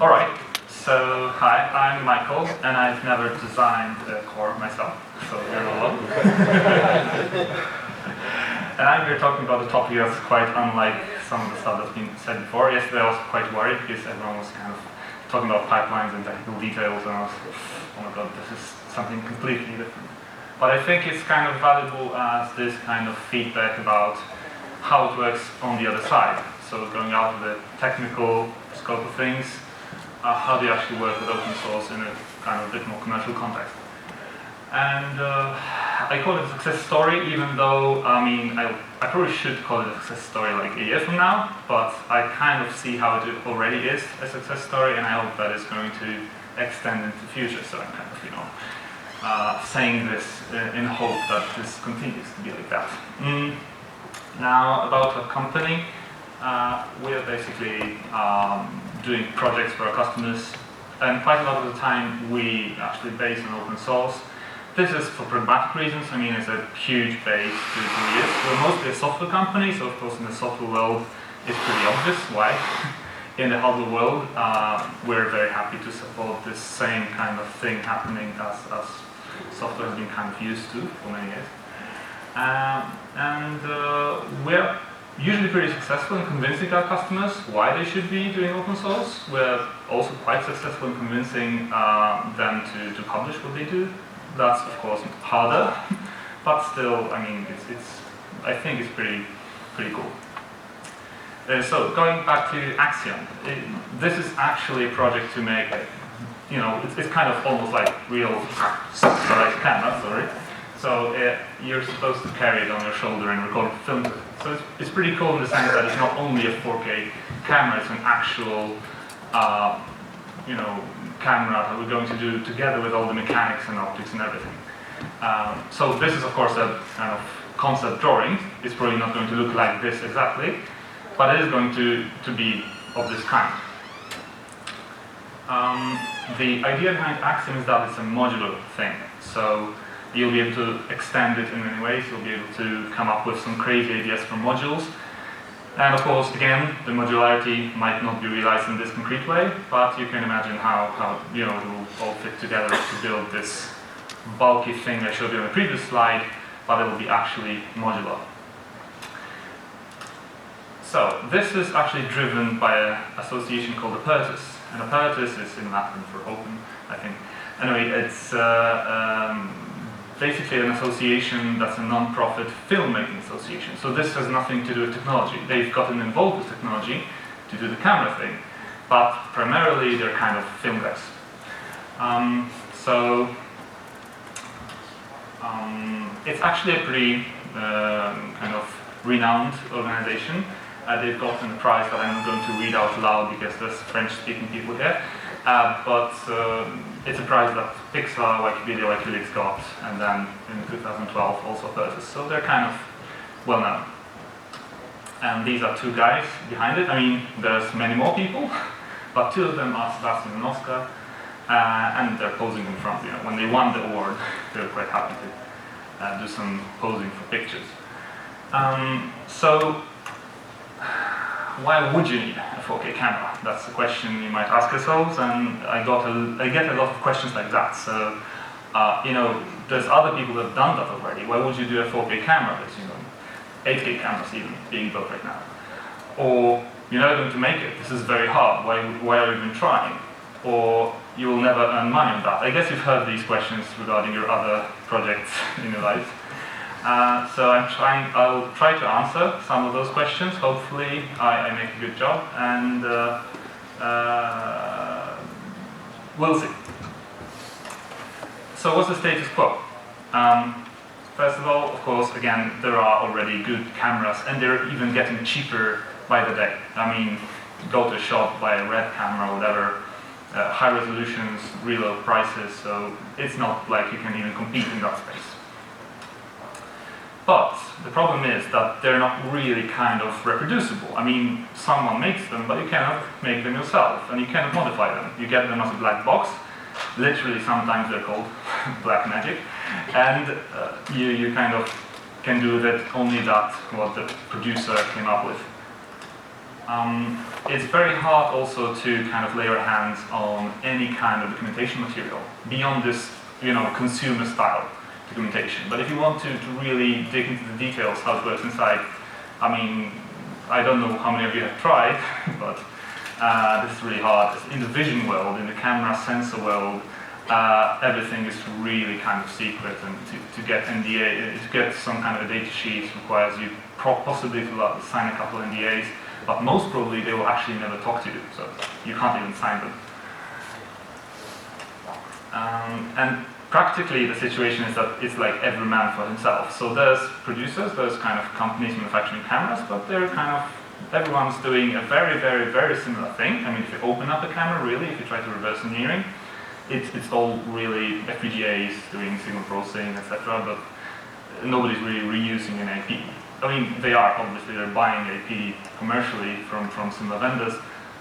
All right. So hi, I'm Michael, and I've never designed a core myself, so you're not alone. And I'm here talking about a topic that's quite unlike some of the stuff that's been said before. Yesterday I was quite worried because everyone was kind of talking about pipelines and technical details, and I was, oh my god, this is something completely different. But I think it's kind of valuable as this kind of feedback about how it works on the other side. So going out of the technical scope of things, how do you actually work with open source in a kind of bit more commercial context? And I call it a success story, even though, I probably should call it a success story like a year from now, but I kind of see how it already is a success story, and I hope that it's going to extend into the future. So I'm kind of, saying this in hope that this continues to be like that. Now, about our company, we are basically doing projects for our customers, and quite a lot of the time we actually base on open source. This is for pragmatic reasons. I mean, it's a huge base to use. We're mostly a software company, so of course in the software world it's pretty obvious why. In the hardware world, we're very happy to support this same kind of thing happening as software has been kind of used to for many years. We're usually pretty successful in convincing our customers why they should be doing open source. We're also quite successful in convincing them to publish what they do. That's of course harder, but still, I mean, I think it's pretty cool. So going back to Axiom, this is actually a project to make, it's kind of almost like real satellite camera, sorry. So you're supposed to carry it on your shoulder and record film. So it's pretty cool in the sense that it's not only a 4K camera, it's an actual, camera that we're going to do together with all the mechanics and optics and everything. So this is of course a kind of concept drawing. It's probably not going to look like this exactly, but it is going to be of this kind. The idea behind Axiom is that it's a modular thing. So you'll be able to extend it in many ways. You'll be able to come up with some crazy ideas for modules. And of course, again, the modularity might not be realized in this concrete way, but you can imagine how it will all fit together to build this bulky thing I showed you on the previous slide, but it will be actually modular. So this is actually driven by an association called Apertus, and Apertus is in Latin for open, I think. Anyway, it's basically an association that's a non-profit filmmaking association. So this has nothing to do with technology. They've gotten involved with technology to do the camera thing, but primarily they're kind of film guys. It's actually a pretty kind of renowned organization. They've gotten a prize that I'm not going to read out loud because there's French-speaking people here. But it's a prize that Pixar, Wikipedia, WikiLeaks got, and then in 2012 also Apertus. So they're kind of well known. And these are two guys behind it. I mean, there's many more people, but two of them are Sebastian and Oscar, and they're posing in front. When they won the award, they were quite happy to do some posing for pictures. So why would you need a 4K camera? That's the question you might ask yourselves, and I get a lot of questions like that. So, there's other people that have done that already. Why would you do a 4K camera? There's 8K cameras even being built right now. Or you're never going to make it. This is very hard. Why are you even trying? Or you will never earn money on that. I guess you've heard these questions regarding your other projects in your life. So I'll try to answer some of those questions. Hopefully I make a good job, and we'll see. So what's the status quo? First of all, of course, again, there are already good cameras, and they're even getting cheaper by the day. I mean, go to a shop, buy a red camera or whatever, high resolutions, real low prices, so it's not like you can even compete in that space. But the problem is that they're not really kind of reproducible. I mean, someone makes them, but you cannot make them yourself, and you cannot modify them. You get them as a black box. Literally, sometimes they're called black magic, and you kind of can do that only that what the producer came up with. It's very hard also to kind of lay your hands on any kind of documentation material beyond this, consumer style documentation. But if you want to really dig into the details, how it works inside, I don't know how many of you have tried, but this is really hard. In the vision world, in the camera sensor world, everything is really kind of secret, and to get NDA, to get some kind of a data sheet requires you possibly to sign a couple of NDAs, but most probably they will actually never talk to you, so you can't even sign them. And practically the situation is that it's like every man for himself. So there's producers, there's kind of companies manufacturing cameras, but they're everyone's doing a very, very, very similar thing. If you open up a camera, really, if you try to reverse engineering, it's all really FPGAs doing signal processing, etc., but nobody's really reusing an AP. They are, obviously, they're buying AP commercially from similar vendors,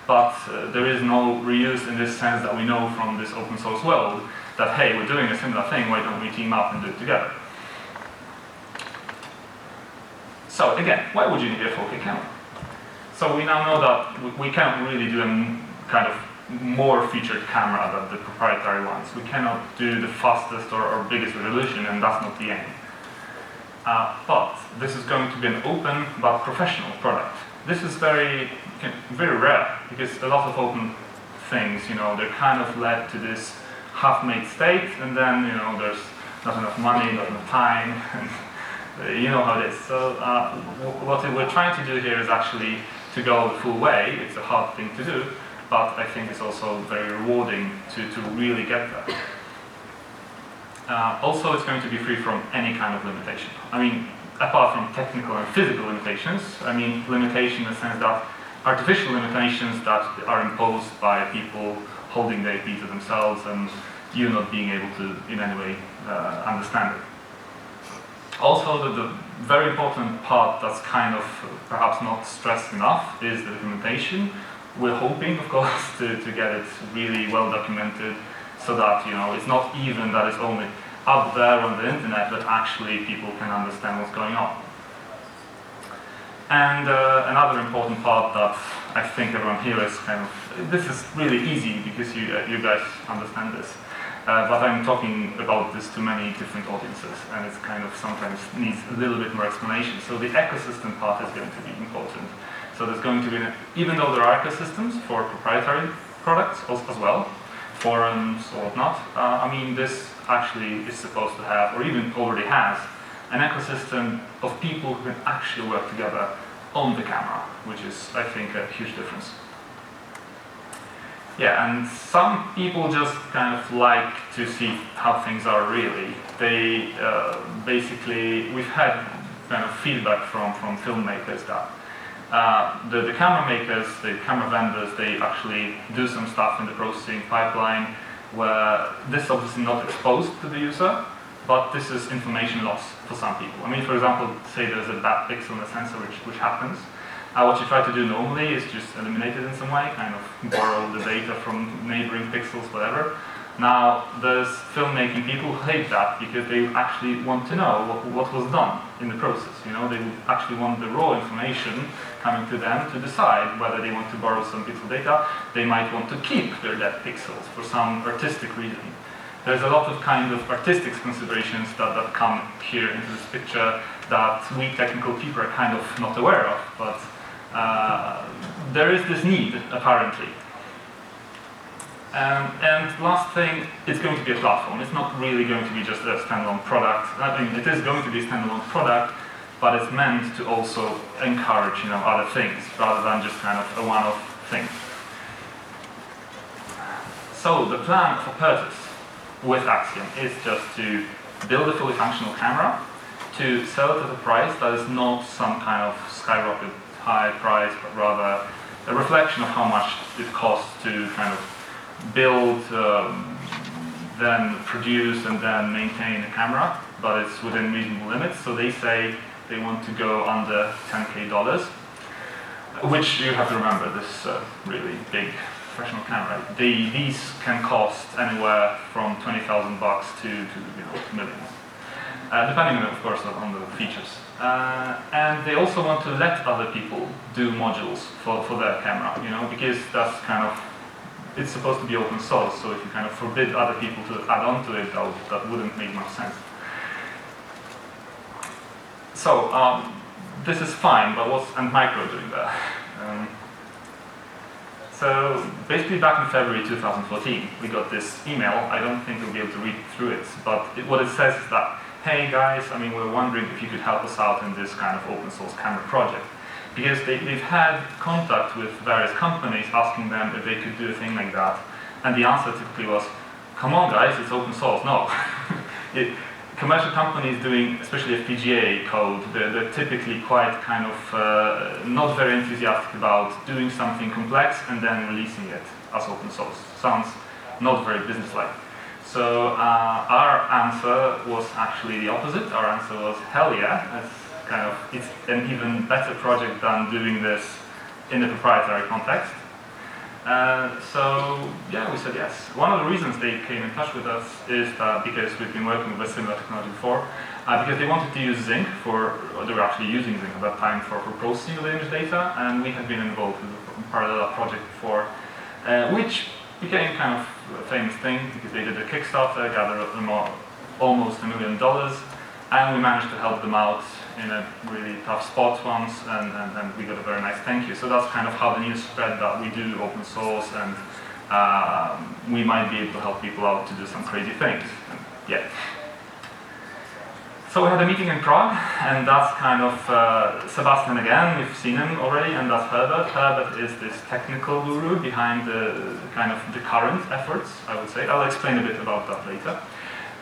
but there is no reuse in this sense that we know from this open source world that, hey, we're doing a similar thing, why don't we team up and do it together? So again, why would you need a 4K camera? So we now know that we can't really do a kind of more featured camera than the proprietary ones. We cannot do the fastest or biggest resolution, and that's not the aim. But this is going to be an open but professional product. This is very, very rare, because a lot of open things, they're kind of led to this half-made state, and then, there's not enough money, not enough time, and you know how it is. So what we're trying to do here is actually to go the full way. It's a hard thing to do, but I think it's also very rewarding to really get there. Also, it's going to be free from any kind of limitation. Apart from technical and physical limitations, limitation in the sense that artificial limitations that are imposed by people holding the AP to themselves and you not being able to in any way understand it. Also, the very important part that's kind of perhaps not stressed enough is the documentation. We're hoping, of course, to get it really well documented, so that it's not even that it's only up there on the internet, but actually people can understand what's going on. And another important part that I think everyone here is this is really easy because you guys understand this, but I'm talking about this to many different audiences, and it's sometimes needs a little bit more explanation. So the ecosystem part is going to be important. So there's going to be, even though there are ecosystems for proprietary products as well, forums or whatnot, this actually is supposed to have, or even already has, an ecosystem of people who can actually work together on the camera, which is, I think, a huge difference. Yeah, and some people just like to see how things are really. They basically, we've had feedback from filmmakers that the camera makers, the camera vendors, they actually do some stuff in the processing pipeline where this is obviously not exposed to the user, but this is information loss for some people. For example, say there's a bad pixel in the sensor, which happens. What you try to do normally is just eliminate it in some way, borrow the data from neighboring pixels, whatever. Now, there's filmmaking people who hate that because they actually want to know what was done in the process. They actually want the raw information coming to them to decide whether they want to borrow some pixel data. They might want to keep their dead pixels for some artistic reason. There's a lot of artistic considerations that come here into this picture that we technical people are not aware of, but there is this need, apparently. And last thing, it's going to be a platform. It's not really going to be just a standalone product. It is going to be a standalone product, but it's meant to also encourage other things rather than just a one-off thing. So the plan for purchase with Axiom is just to build a fully functional camera, to sell it at a price that is not some skyrocket high price, but rather a reflection of how much it costs to build, then produce, and then maintain a camera, but it's within reasonable limits. So they say they want to go under $10K, which you have to remember, this really big professional camera. These can cost anywhere from $20,000 to millions. depending, of course, on the features. And they also want to let other people do modules for their camera, you know, because that's kind of, it's supposed to be open source, so if you kind of forbid other people to add on to it, that wouldn't make much sense. So, this is fine, but what's Antmicro doing there? So, basically back in February 2014, we got this email. I don't think you'll be able to read through it, but what it says is that, hey guys, I mean, we're wondering if you could help us out in this kind of open source camera project. Because they've had contact with various companies asking them if they could do a thing like that. And the answer typically was, come on guys, it's open source. No. Commercial companies doing, especially FPGA code, they're typically quite kind of not very enthusiastic about doing something complex and then releasing it as open source. Sounds not very business-like. So our answer was actually the opposite. Our answer was, hell yeah, it's an even better project than doing this in the proprietary context. So yeah, we said yes. One of the reasons they came in touch with us is that because we've been working with a similar technology before, because they wanted to use Zinc or they were actually using Zinc at that time for processing of the image data, and we had been involved with a parallel project before, which became kind of a famous thing because they did a Kickstarter, gathered almost $1 million, and we managed to help them out in a really tough spot once, and we got a very nice thank you. So that's kind of how the news spread that we do open source, and we might be able to help people out to do some crazy things. And yeah. So we had a meeting in Prague, and that's kind of Sebastian again. We've seen him already, and that's Herbert. Herbert is this technical guru behind the kind of the current efforts, I would say. I'll explain a bit about that later.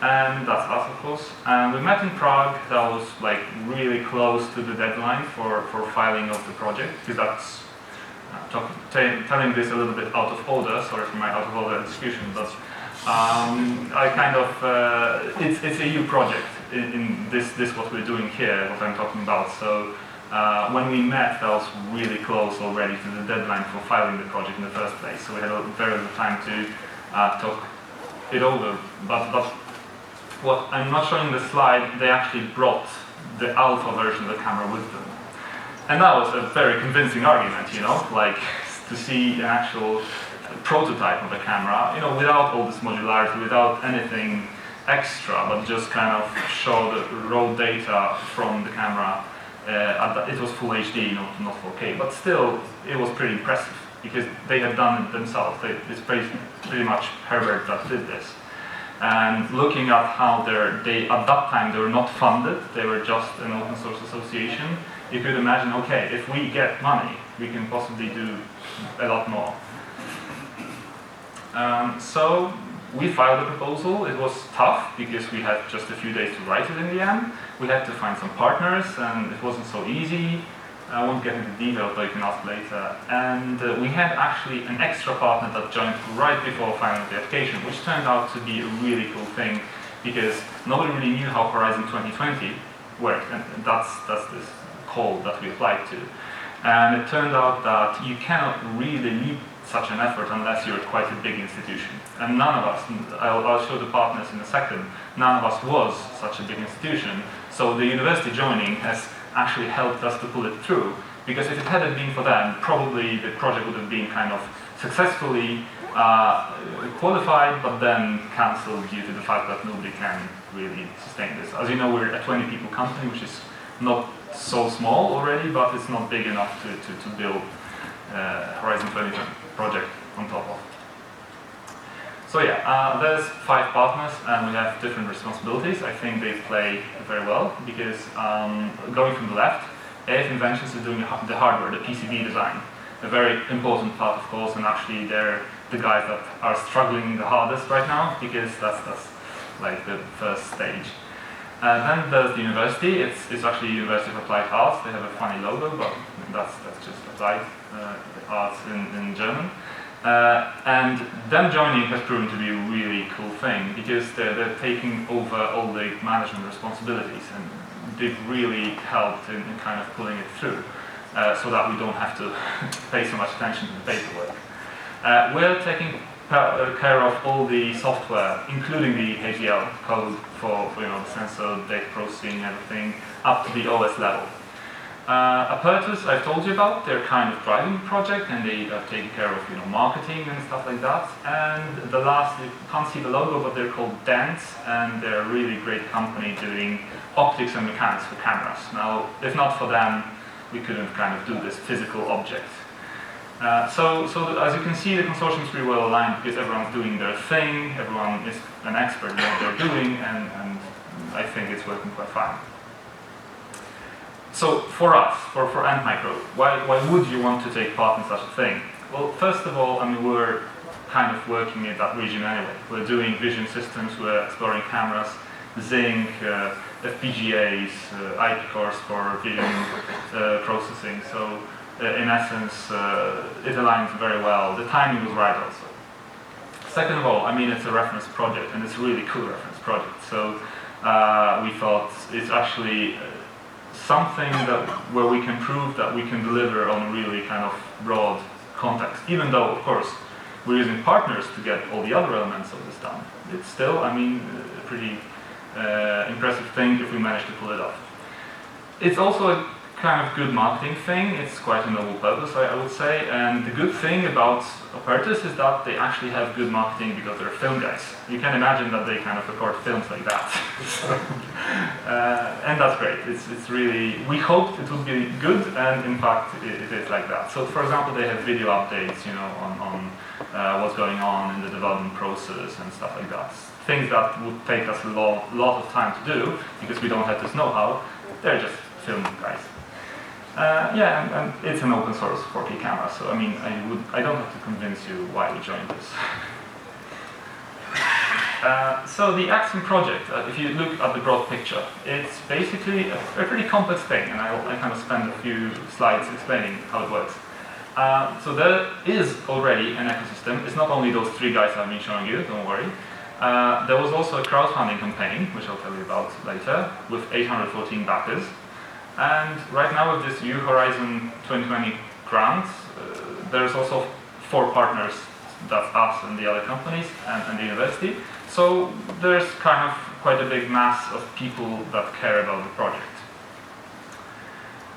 And that's us, of course. And we met in Prague. That was like really close to the deadline for filing of the project, because that's telling this a little bit out of order. Sorry for my out of order execution, but I kind of it's a EU project in this what we're doing here, what I'm talking about. So when we met, that was really close already to the deadline for filing the project in the first place. So we had very little time to talk it over. But what I'm not showing in the slide, they actually brought the alpha version of the camera with them. And that was a very convincing argument, you know, like to see an actual prototype of the camera, you know, without all this modularity, without anything extra, but just kind of show the raw data from the camera. It was full HD, not 4K, but still, it was pretty impressive because they had done it themselves. It's pretty much Herbert that did this. And looking at how at that time they were not funded, they were just an open source association, you could imagine, okay, if we get money, we can possibly do a lot more. So we filed a proposal. It was tough because we had just a few days to write it in the end. We had to find some partners, and it wasn't so easy. I won't get into details, but you can ask later. And we had actually an extra partner that joined right before filing the application, which turned out to be a really cool thing because nobody really knew how Horizon 2020 worked, and that's this call that we applied to. And it turned out that you cannot really lead such an effort unless you're quite a big institution. And none of us, I'll show the partners in a second, none of us was such a big institution. So the university joining has actually helped us to pull it through, because if it hadn't been for them, probably the project would have been kind of successfully qualified, but then cancelled due to the fact that nobody can really sustain this. As you know, we're a 20-people company, which is not so small already, but it's not big enough to build Horizon 2020 project on top of. So yeah, there's 5 partners, and we have different responsibilities. I think they play very well, because going from the left, AF Inventions is doing the hardware, the PCB design. A very important part, of course, and actually they're the guys that are struggling the hardest right now, because that's like the first stage. Then there's the university. It's actually University of Applied Arts. They have a funny logo, but that's just applied arts in German. And them joining has proven to be a really cool thing, because they're taking over all the management responsibilities, and they've really helped in kind of pulling it through, so that we don't have to pay so much attention to the paperwork. We're taking care of all the software, including the HDL code for the sensor, data processing, everything, up to the OS level. Apertus, I've told you about, they're kind of driving the project, and they are taking care of marketing and stuff like that. And the last, you can't see the logo, but they're called Dents, and they're a really great company doing optics and mechanics for cameras. Now, if not for them, we couldn't kind of do this physical object. So as you can see, the consortium is pretty well aligned because everyone's doing their thing, everyone is an expert in what they're doing, and I think it's working quite fine. So for us, for Antmicro, why would you want to take part in such a thing? Well, first of all, I mean, we're kind of working in that region anyway. We're doing vision systems, we're exploring cameras, zinc, FPGAs, IP cores for vision processing. So in essence, it aligns very well. The timing was right also. Second of all, I mean, it's a reference project, and it's a really cool reference project. So we thought it's actually something where we can prove that we can deliver on a really kind of broad context, even though, of course, we're using partners to get all the other elements of this done. It's still, I mean, a pretty impressive thing if we manage to pull it off. It's also a kind of good marketing thing. It's quite a noble purpose, I would say. And the good thing about Apertus is that they actually have good marketing because they're film guys. You can imagine that they kind of record films like that. And that's great. It's really, we hoped it would be good, and in fact it is like that. So for example, they have video updates, on what's going on in the development process and stuff like that. Things that would take us a lot of time to do because we don't have this know-how. They're just film guys. And it's an open source 4K camera, so I mean, I don't have to convince you why we joined this. So the Axiom project, if you look at the broad picture, it's basically a pretty complex thing, and I kind of spend a few slides explaining how it works. So there is already an ecosystem. It's not only those three guys I've been showing you, don't worry. There was also a crowdfunding campaign, which I'll tell you about later, with 814 backers. And right now with this U Horizon 2020 grant, there's also 4 partners, that's us and the other companies and the university. So there's kind of quite a big mass of people that care about the project.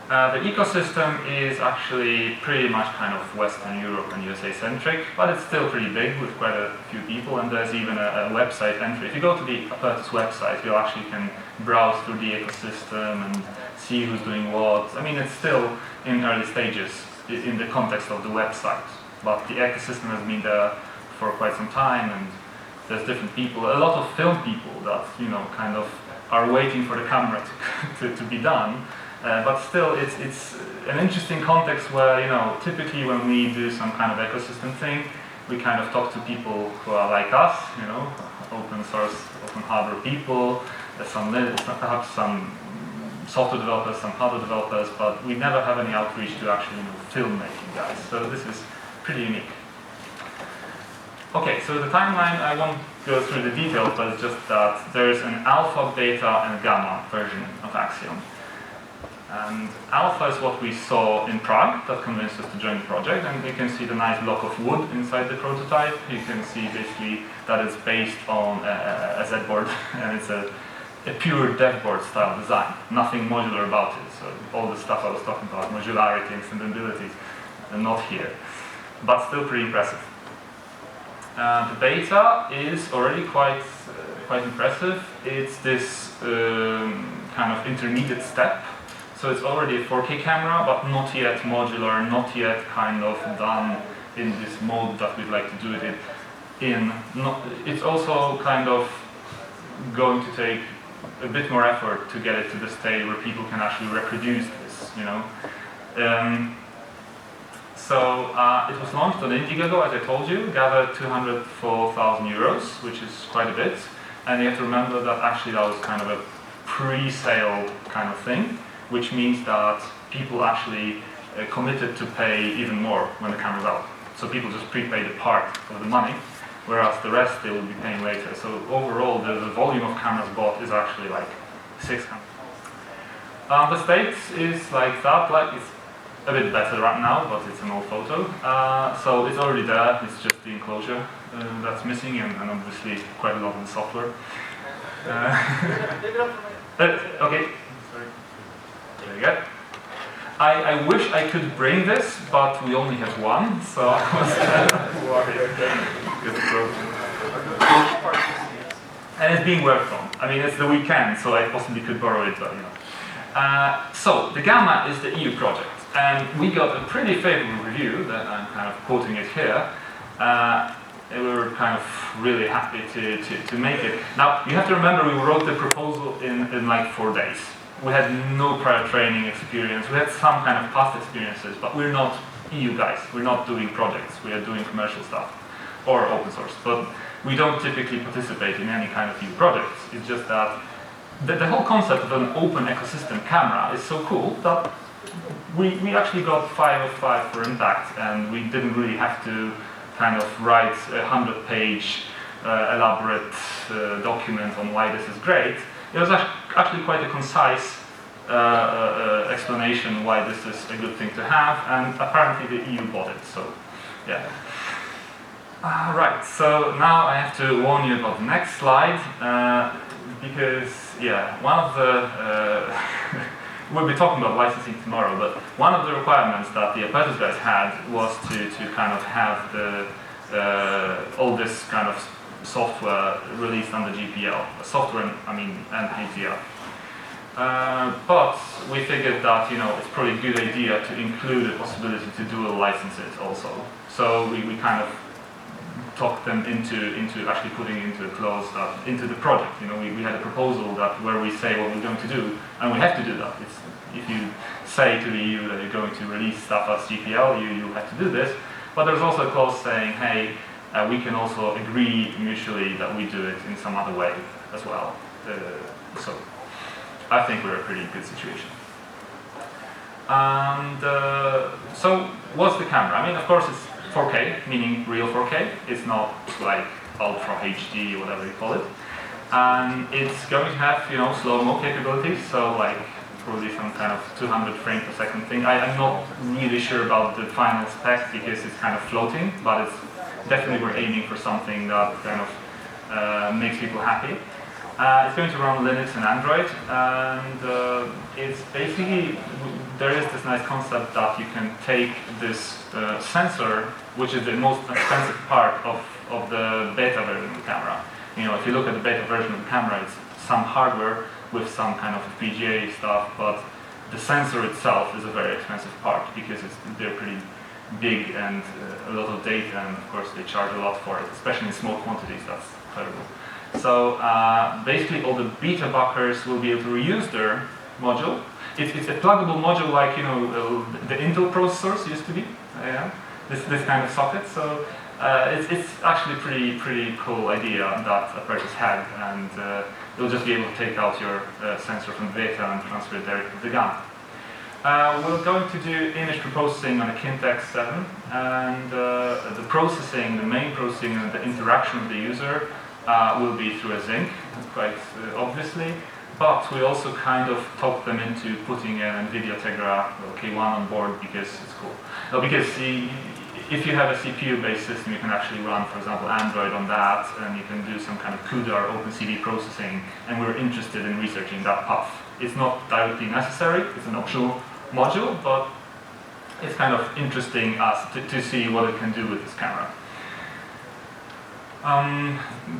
The ecosystem is actually pretty much kind of Western Europe and USA centric, but it's still pretty big with quite a few people, and there's even a website entry. If you go to the Apertus website, you actually can browse through the ecosystem and see who's doing what. I mean, it's still in early stages in the context of the website, but the ecosystem has been there for quite some time, and there's different people, a lot of film people that, kind of are waiting for the camera to be done. But still, it's an interesting context where, typically when we do some kind of ecosystem thing, we kind of talk to people who are like us, open source, open hardware people, perhaps some software developers, some hardware developers, but we never have any outreach to actually filmmaking guys. So this is pretty unique. Okay, so the timeline, I won't go through the details, but it's just that there's an alpha, beta, and gamma version of Axiom. And alpha is what we saw in Prague that convinced us to join the project, and you can see the nice block of wood inside the prototype. You can see basically that it's based on a Z board, and it's a pure dev board style design, nothing modular about it. So all the stuff I was talking about, modularity and extendability, are not here, but still pretty impressive. The beta is already quite impressive. It's this kind of intermediate step. So it's already a 4K camera, but not yet modular, not yet kind of done in this mode that we'd like to do it in. It's also kind of going to take a bit more effort to get it to the state where people can actually reproduce this, So it was launched on Indiegogo, as I told you, gathered 204,000 euros, which is quite a bit. And you have to remember that actually that was kind of a pre-sale kind of thing, which means that people actually committed to pay even more when the camera's out. So people just prepaid a part of the money, whereas the rest they will be paying later. So overall, the volume of cameras bought is actually like 600. The state is like that, like it's a bit better right now, but it's an old photo. So it's already there, it's just the enclosure that's missing, and obviously quite a lot of the software. Okay, sorry. There you go. I wish I could bring this, but we only have one, so I was kind of worried. And it's being worked on. I mean, it's the weekend, so I possibly could borrow it, but you know. So the Gamma is the EU project, and we got a pretty favorable review. That I'm kind of quoting it here. We were kind of really happy to make it. Now, you have to remember, we wrote the proposal in like 4 days. We had no prior training experience. We had some kind of past experiences, but we're not EU guys. We're not doing projects. We are doing commercial stuff or open source. But we don't typically participate in any kind of EU projects. It's just that the whole concept of an open ecosystem camera is so cool that we actually got 5 of 5 for impact, and we didn't really have to kind of write a 100-page elaborate document on why this is great. It was actually quite a concise explanation why this is a good thing to have, and apparently the EU bought it, so yeah. Right, so now I have to warn you about the next slide, because, yeah, one of the, we'll be talking about licensing tomorrow, but one of the requirements that the Apertus guys had was to kind of have the all this kind of software released under GPL, software, and ATL. But we figured that, you know, it's probably a good idea to include a possibility to dual license it also. So we kind of talked them into actually putting into a clause that into the project. You know, we had a proposal that where we say what we're going to do, and we have to do that. It's, if you say to the EU that you're going to release stuff as GPL, you have to do this. But there's also a clause saying, hey, we can also agree mutually that we do it in some other way as well. So I think we're in a pretty good situation. And so what's the camera? I mean, of course, it's 4K, meaning real 4K. It's not like Ultra HD or whatever you call it. And it's going to have, you know, slow-mo capabilities, so like probably some kind of 200 frames per second thing. I'm not really sure about the final spec because it's kind of floating, but it's definitely we're aiming for something that kind of makes people happy. It's going to run Linux and Android, and it's basically, there is this nice concept that you can take this sensor, which is the most expensive part of the beta version of the camera. You know, if you look at the beta version of the camera, it's some hardware with some kind of FPGA stuff, but the sensor itself is a very expensive part because they're pretty big and a lot of data, and of course they charge a lot for it, especially in small quantities. That's incredible. So basically all the beta backers will be able to reuse their module. It's a pluggable module like, you know, the Intel processors used to be. Yeah, this kind of socket. So it's actually a pretty cool idea that Apertus had, and you'll just be able to take out your sensor from beta and transfer it directly to the Gamma. We're going to do image preprocessing on a Kintex 7, and the processing, the main processing and the interaction with the user will be through a Zinc, quite obviously, but we also kind of talked them into putting an NVIDIA Tegra K1 on board because it's cool. No, because if you have a CPU-based system, you can actually run, for example, Android on that, and you can do some kind of CUDA or OpenCV processing, and we're interested in researching that path. It's not directly necessary, it's an optional module, but it's kind of interesting to see what it can do with this camera.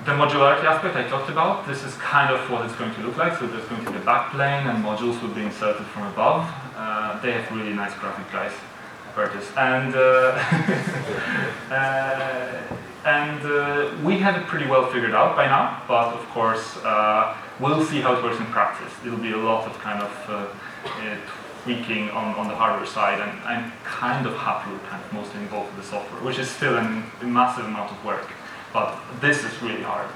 The modularity aspect I talked about, this is kind of what it's going to look like. So there's going to be a backplane and modules will be inserted from above. They have really nice graphic guys, Apertus. And we have it pretty well figured out by now, but of course we'll see how it works in practice. It'll be a lot of kind of tweaking on the hardware side, and I'm kind of happy with kind of mostly involved with the software, which is still a massive amount of work. But this is really hard.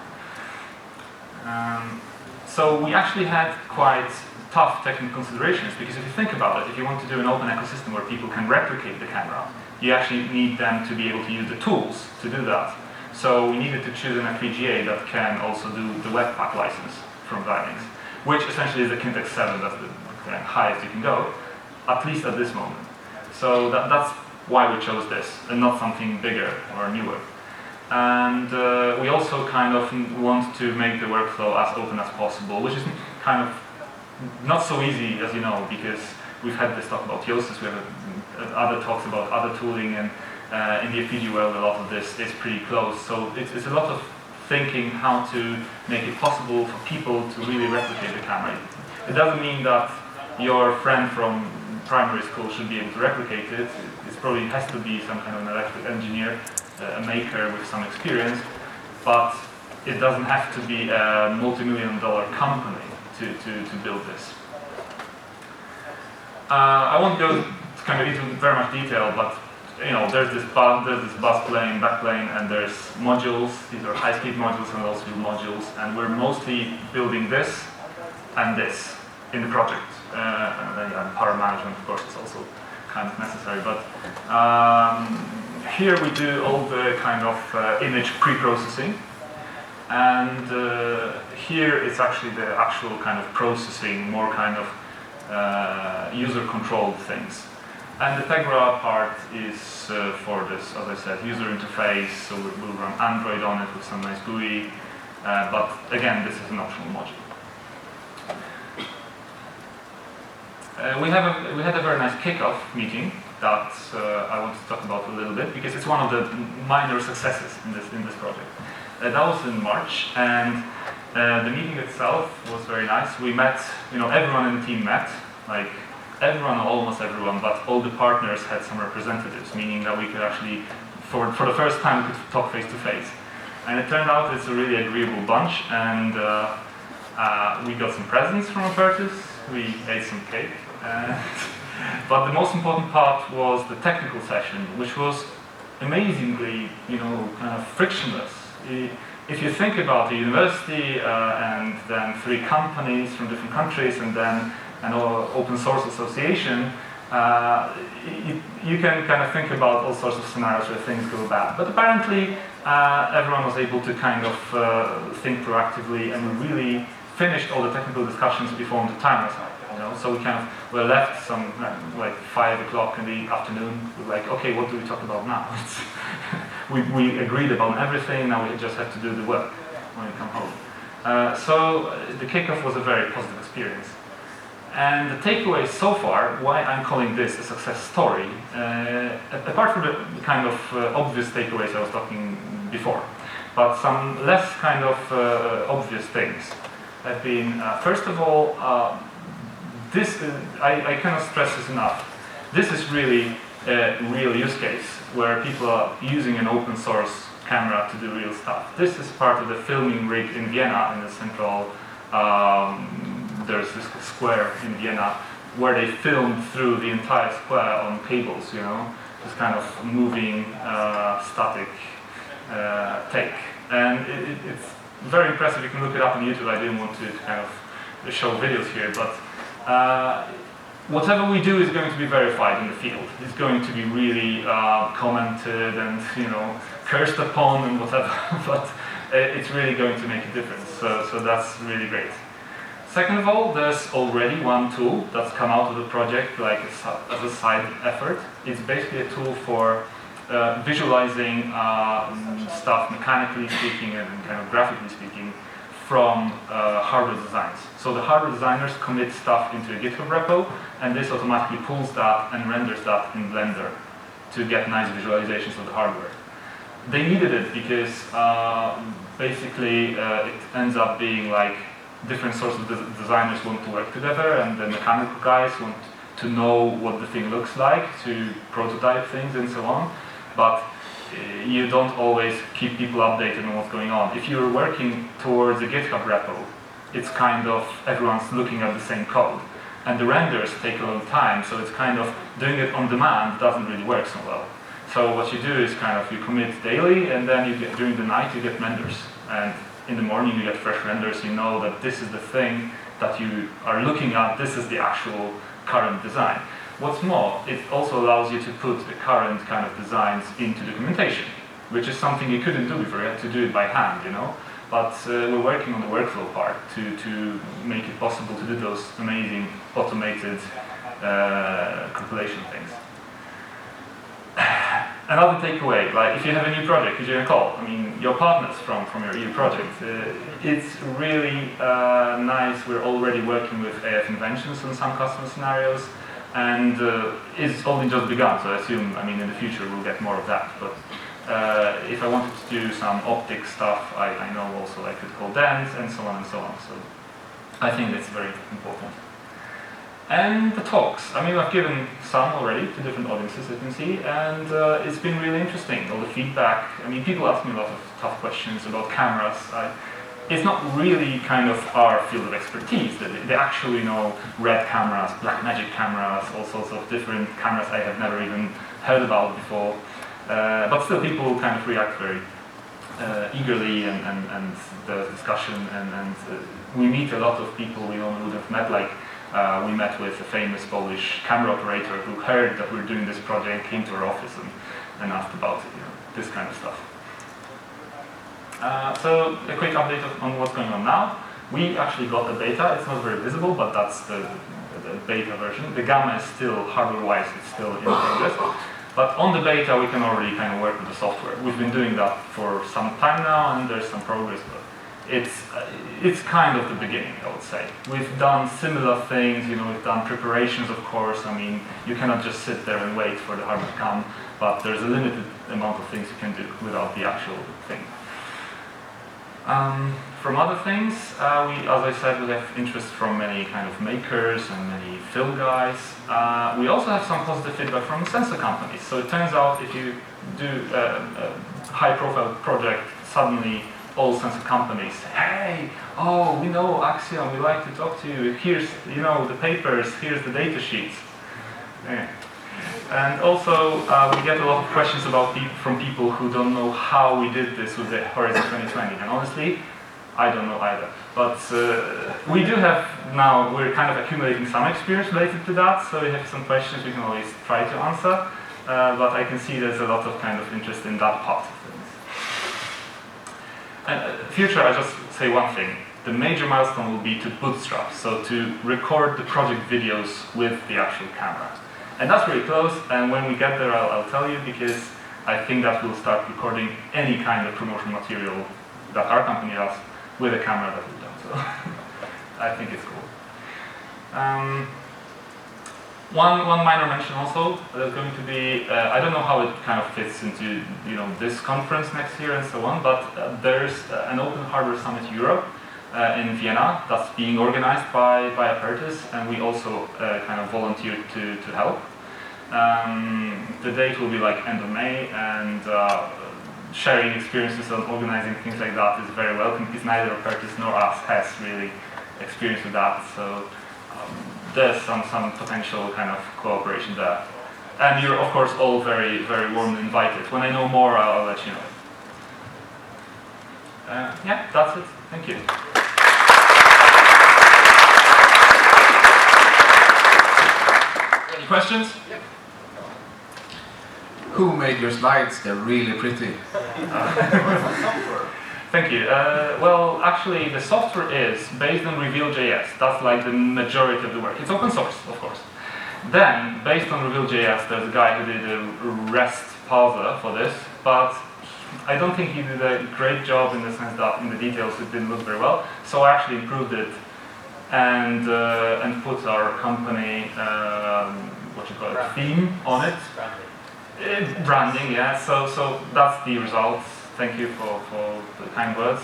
So we actually had quite tough technical considerations, because if you think about it, if you want to do an open ecosystem where people can replicate the camera, you actually need them to be able to use the tools to do that. So we needed to choose an FPGA that can also do the Webpack license from Xilinx, which essentially is the Kintex 7, that's the highest you can go, at least at this moment. So that's why we chose this, and not something bigger or newer. And we also kind of want to make the workflow as open as possible, which is kind of not so easy, as you know, because we've had this talk about Yoast, we have other talks about other tooling, and in the FPG world a lot of this is pretty close. So it's a lot of thinking how to make it possible for people to really replicate the camera. It doesn't mean that your friend from primary school should be able to replicate it. It probably has to be some kind of an electrical engineer, a maker with some experience, but it doesn't have to be a multi-million-dollar company to build this. I won't go kind of into very much detail, but you know, there's this bus plane, back plane, and there's modules. These are high-speed modules and low-speed modules, and we're mostly building this and this in the project. And then power management, of course, is also kind of necessary. But here we do all the kind of image pre-processing, and here it's actually the actual kind of processing, more kind of user-controlled things. And the Tegra part is for this, as I said, user interface. So we'll run Android on it with some nice GUI. But again, this is an optional module. We had a very nice kickoff meeting that I want to talk about a little bit, because it's one of the minor successes in this project. That was in March, and the meeting itself was very nice. We met, you know, everyone in the team met, like everyone, almost everyone, but all the partners had some representatives, meaning that we could actually, for the first time, we could talk face to face. And it turned out it's a really agreeable bunch, and we got some presents from Apertus, we ate some cake. But the most important part was the technical session, which was amazingly, you know, kind of frictionless. If you think about the university and then 3 companies from different countries and then an open source association, you can kind of think about all sorts of scenarios where things go bad. But apparently everyone was able to kind of think proactively, and we really finished all the technical discussions before the time was up. You know? So we were left some like 5 o'clock in the afternoon. We're like, okay, what do we talk about now? we agreed about everything. Now we just have to do the work when we come home. So the kickoff was a very positive experience. And the takeaway so far, why I'm calling this a success story, apart from the kind of obvious takeaways I was talking before, but some less kind of obvious things have been, first of all, I cannot stress this enough. This is really a real use case where people are using an open source camera to do real stuff. This is part of the filming rig in Vienna, in the central, there's this square in Vienna where they filmed through the entire square on cables, you know, this kind of moving static take. And it's very impressive. You can look it up on YouTube. I didn't want to kind of show videos here, but whatever we do is going to be verified in the field. It's going to be really commented and, you know, cursed upon and whatever, but it's really going to make a difference. So that's really great. Second of all, there's already one tool that's come out of the project, like as a side effort. It's basically a tool for visualizing stuff mechanically speaking and kind of graphically speaking from hardware designs. So the hardware designers commit stuff into a GitHub repo, and this automatically pulls that and renders that in Blender to get nice visualizations of the hardware. They needed it because basically it ends up being like different sorts of designers want to work together, and the mechanical guys want to know what the thing looks like to prototype things and so on. But you don't always keep people updated on what's going on. If you're working towards a GitHub repo, it's kind of everyone's looking at the same code. And the renders take a long time, so it's kind of doing it on demand doesn't really work so well. So what you do is kind of you commit daily, and then you get, during the night you get renders. And in the morning you get fresh renders, you know that this is the thing that you are looking at, this is the actual current design. What's more, it also allows you to put the current kind of designs into documentation, which is something you couldn't do before. You had to do it by hand, you know. But we're working on the workflow part to make it possible to do those amazing automated compilation things. Another takeaway, like if you have a new project, you're doing a call. I mean, your partners from your EU project. It's really nice. We're already working with AF inventions on some customer scenarios, and it's only just begun. So I assume, I mean, in the future we'll get more of that. But if I wanted to do some optic stuff, I know also like critical dents and so on and so on. So I think it's very important. And the talks. I mean, I've given some already to different audiences, as you can see, and it's been really interesting. All the feedback. I mean, people ask me a lot of tough questions about cameras. It's not really kind of our field of expertise. They actually know red cameras, black magic cameras, all sorts of different cameras I have never even heard about before. But still, people kind of react very eagerly, and the discussion, and we meet a lot of people we normally would have met, like. We met with a famous Polish camera operator who heard that we're doing this project, came to our office and asked about it, this kind of stuff. So a quick update on what's going on now. We actually got the beta. It's not very visible, but that's the beta version. The Gamma is still, hardware-wise, it's still in progress. But on the beta, we can already kind of work with the software. We've been doing that for some time now, and there's some progress. But it's kind of the beginning, I would say. We've done similar things, we've done preparations, of course. I mean, you cannot just sit there and wait for the hardware to come, but there's a limited amount of things you can do without the actual thing. From other things, as I said, we have interest from many kind of makers and many film guys. We also have some positive feedback from sensor companies. So it turns out if you do a high-profile project, suddenly all sensor companies say, hey, we know Axiom, we like to talk to you, here's the papers, here's the data sheets. Yeah. And also we get a lot of questions from people who don't know how we did this with the Horizon 2020, and honestly, I don't know either. But we do have now, we're kind of accumulating some experience related to that, so if you have some questions we can always try to answer, but I can see there's a lot of kind of interest in that part of things. Future, I just say one thing. The major milestone will be to bootstrap, so to record the project videos with the actual camera. And that's very close, and when we get there I'll tell you, because I think that we'll start recording any kind of promotional material that our company does with a camera that we've done, so I think it's cool. One minor mention also, there's going to be, I don't know how it kind of fits into this conference next year and so on, but there's an Open Hardware Summit Europe in Vienna that's being organized by Apertis, and we also kind of volunteered to help. The date will be like end of May, and sharing experiences on organizing things like that is very welcome, because neither Apertis nor us has really experience with that, so there's some potential kind of cooperation there. And you're, of course, all very, very warmly invited. When I know more, I'll let you know. Yeah, that's it. Thank you. Any questions? Yep. Who made your slides? They're really pretty. Thank you. Well, actually, the software is based on Reveal.js. That's like the majority of the work. It's open source, of course. Then, based on Reveal.js, there's a guy who did a REST parser for this, but I don't think he did a great job in the sense that in the details it didn't look very well. So I actually improved it and put our company, theme on it. Branding, yeah. So that's the result. Thank you for the kind words.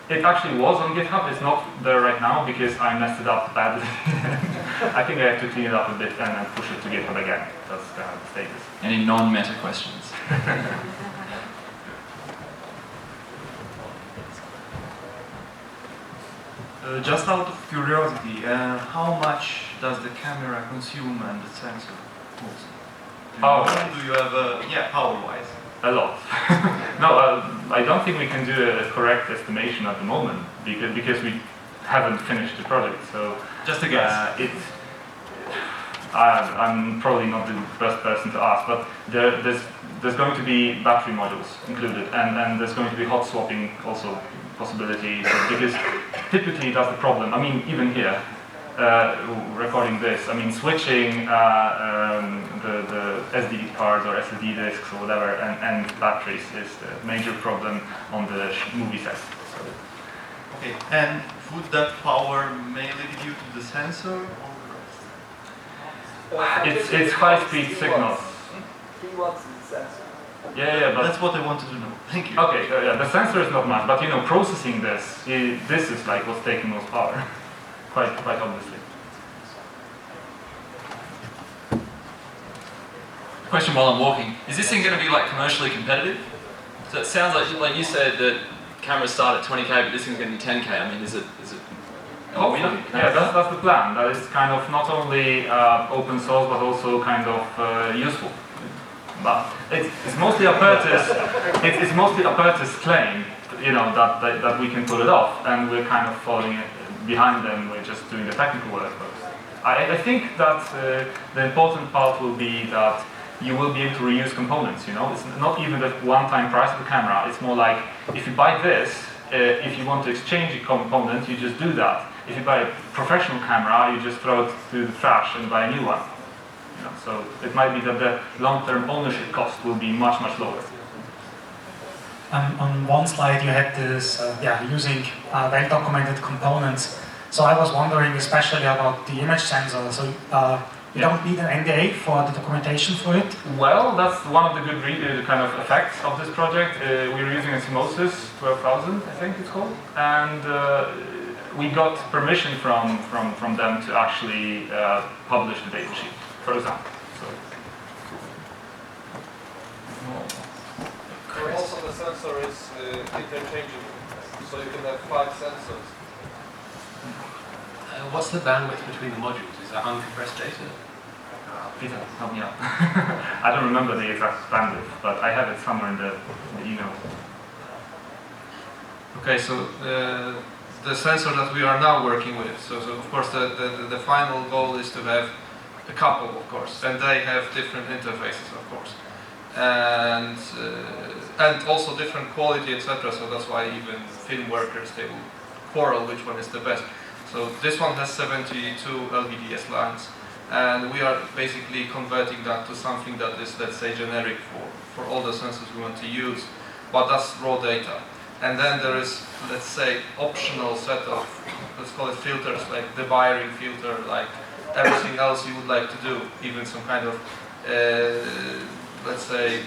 It actually was on GitHub. It's not there right now because I messed it up badly. I think I have to clean it up a bit and then push it to GitHub again. That's kind of the status. Any non-meta questions? Just out of curiosity, how much does the camera consume and the sensor also? Do you have power-wise? A lot. No, I don't think we can do a correct estimation at the moment because we haven't finished the project. So just a guess. I'm probably not the best person to ask, but there's going to be battery modules included, and there's going to be hot swapping also possibilities, because typically that's the problem. I mean, even here, recording this. I mean, switching the SD cards or SSD disks or whatever and batteries is the major problem on the movie set. So. Okay, and would that power mainly be due to the sensor? It's high-speed signals. Kilowatts is the sensor. Yeah, but that's what I wanted to know. Thank you. Okay, yeah, the sensor is not much, but you know, processing this is like what's taking most power, quite obviously. Question while I'm walking: is this thing going to be like commercially competitive? So it sounds like you said that cameras start at 20K, but this thing's going to be 10K. I mean, is it? Hopefully, yeah, that's the plan. That is kind of not only open source, but also kind of useful. But it's mostly a Pertis. It's mostly a Pertis claim, you know, that we can pull it off, and we're kind of falling behind them. We're just doing the technical work. But I think that the important part will be that you will be able to reuse components. You know, it's not even the one-time price of the camera. It's more like if you buy this, if you want to exchange a component, you just do that. If you buy a professional camera, you just throw it to the trash and buy a new one. You know, so it might be that the long-term ownership cost will be much lower. On one slide you had this, using well-documented components. So I was wondering especially about the image sensor. So you don't need an NDA for the documentation for it? Well, that's one of the good kind of effects of this project. We're using a Osmosis 12,000, I think it's called, and we got permission from them to actually publish the datasheet, for example. So also the sensor is interchangeable, so you can have 5 sensors. What's the bandwidth between the modules? Is that uncompressed data? Peter, help me out. I don't remember the exact bandwidth, but I have it somewhere in the email. Okay, so the sensor that we are now working with, so of course the final goal is to have a couple, of course, and they have different interfaces, of course, and also different quality, etc. So that's why even film workers, they will quarrel which one is the best. So this one has 72 LVDS lines, and we are basically converting that to something that is, let's say, generic for all the sensors we want to use, but that's raw data. And then there is, let's say, optional set of, let's call it filters, like the wiring filter, like everything else you would like to do, even some kind of, let's say,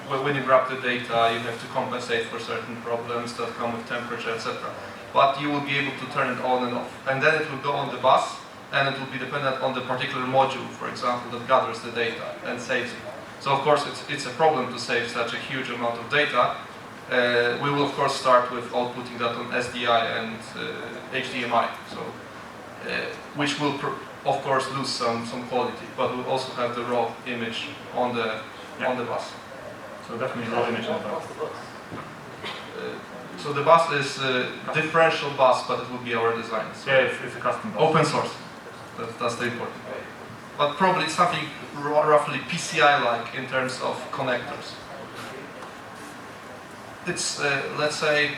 when you grab the data, you have to compensate for certain problems that come with temperature, etc. But you will be able to turn it on and off. And then it will go on the bus, and it will be dependent on the particular module, for example, that gathers the data and saves it. So of course it's a problem to save such a huge amount of data. We will of course start with outputting that on SDI and HDMI, so which will of course lose some quality, but we'll also have the raw image on the bus. So definitely raw image on the bus. So the bus is a differential bus, but it will be our design. So yeah, it's a custom bus. Open source. That's the important. But probably something roughly PCI-like in terms of connectors. It's, let's say,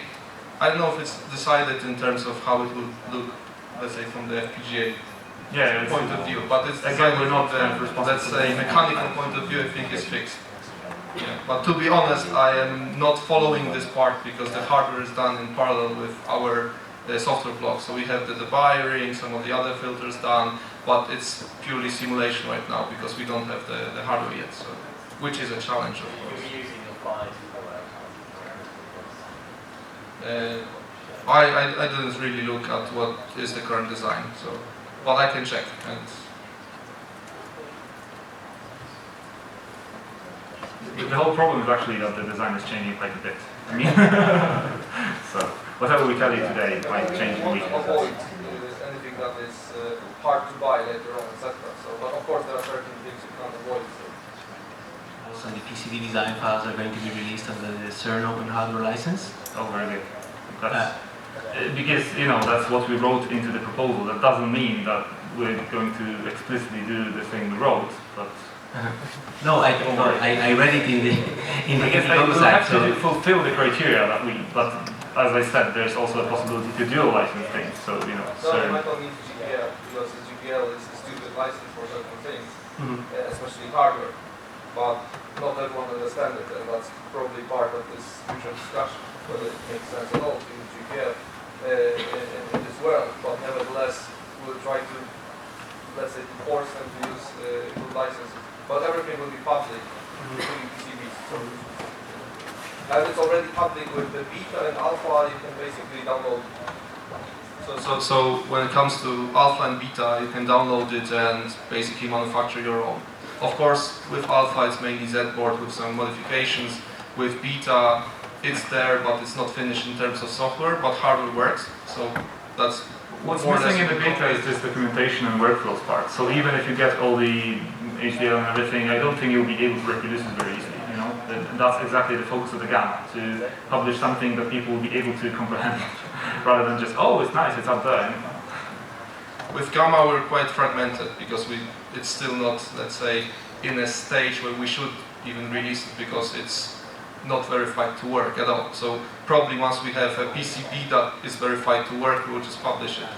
I don't know if it's decided in terms of how it will look, let's say, from the FPGA point of view, but it's again, we're not let's say, mechanical point of view, I think is fixed. Yeah. But to be honest, I am not following this part because the hardware is done in parallel with our software block. So we have the dewiring, some of the other filters done, but it's purely simulation right now because we don't have the hardware yet, so, which is a challenge, of course. I didn't really look at what is the current design, so, but I can check. And the whole problem is actually that the design is changing quite a bit. I mean, so whatever we tell you today might change in a week. Avoid anything that is hard to buy later on, etc. So, but of course there are certain things you can't avoid. So the PCB design files are going to be released under the CERN Open Hardware License. Oh, very good. That's, because you know that's what we wrote into the proposal. That doesn't mean that we're going to explicitly do the thing we wrote, but. No, I read it in the we have to fulfill the criteria that we. But as I said, there's also a possibility to dual license things. So you know. So you might not need GPA. GPL, because the GPL is a stupid license for certain things, Mhm. especially hardware. But not everyone understands it, and that's probably part of this future discussion, whether it makes sense at all to use GPL in this world. But nevertheless, we'll try to, let's say, force them to use good licenses. But everything will be public, including PCBs. And it's already public with the beta and alpha, you can basically download. So when it comes to alpha and beta, you can download it and basically manufacture your own. Of course, with alpha it's mainly Z-board with some modifications. With beta, it's there, but it's not finished in terms of software, but hardware works. So that's what's more or missing in less the beta is this documentation and workflows part. So even if you get all the HDL and everything, I don't think you'll be able to reproduce it very easily. You know, and that's exactly the focus of the Gamma, to publish something that people will be able to comprehend, rather than just, oh, it's nice, it's up there. With Gamma, we're quite fragmented because it's still not, let's say, in a stage where we should even release it because it's not verified to work at all. So probably once we have a PCB that is verified to work, we'll just publish it.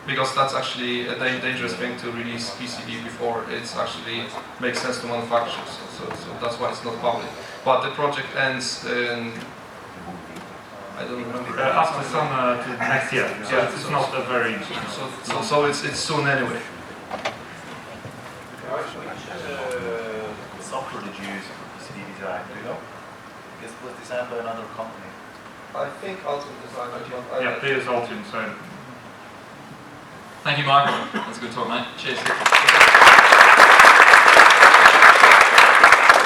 Because that's actually a dangerous thing to release PCB before it's actually makes sense to manufacture. So that's why it's not public. But the project ends in, I don't remember. After summer to next year, so Yeah, it's not a very... So it's soon anyway. Software did you use for PCB design? Do you know? Because it was designed by another company. I think Ultimate Design. Yeah, they use Altium, so... Thank you, Michael. That's a good talk, mate. Cheers.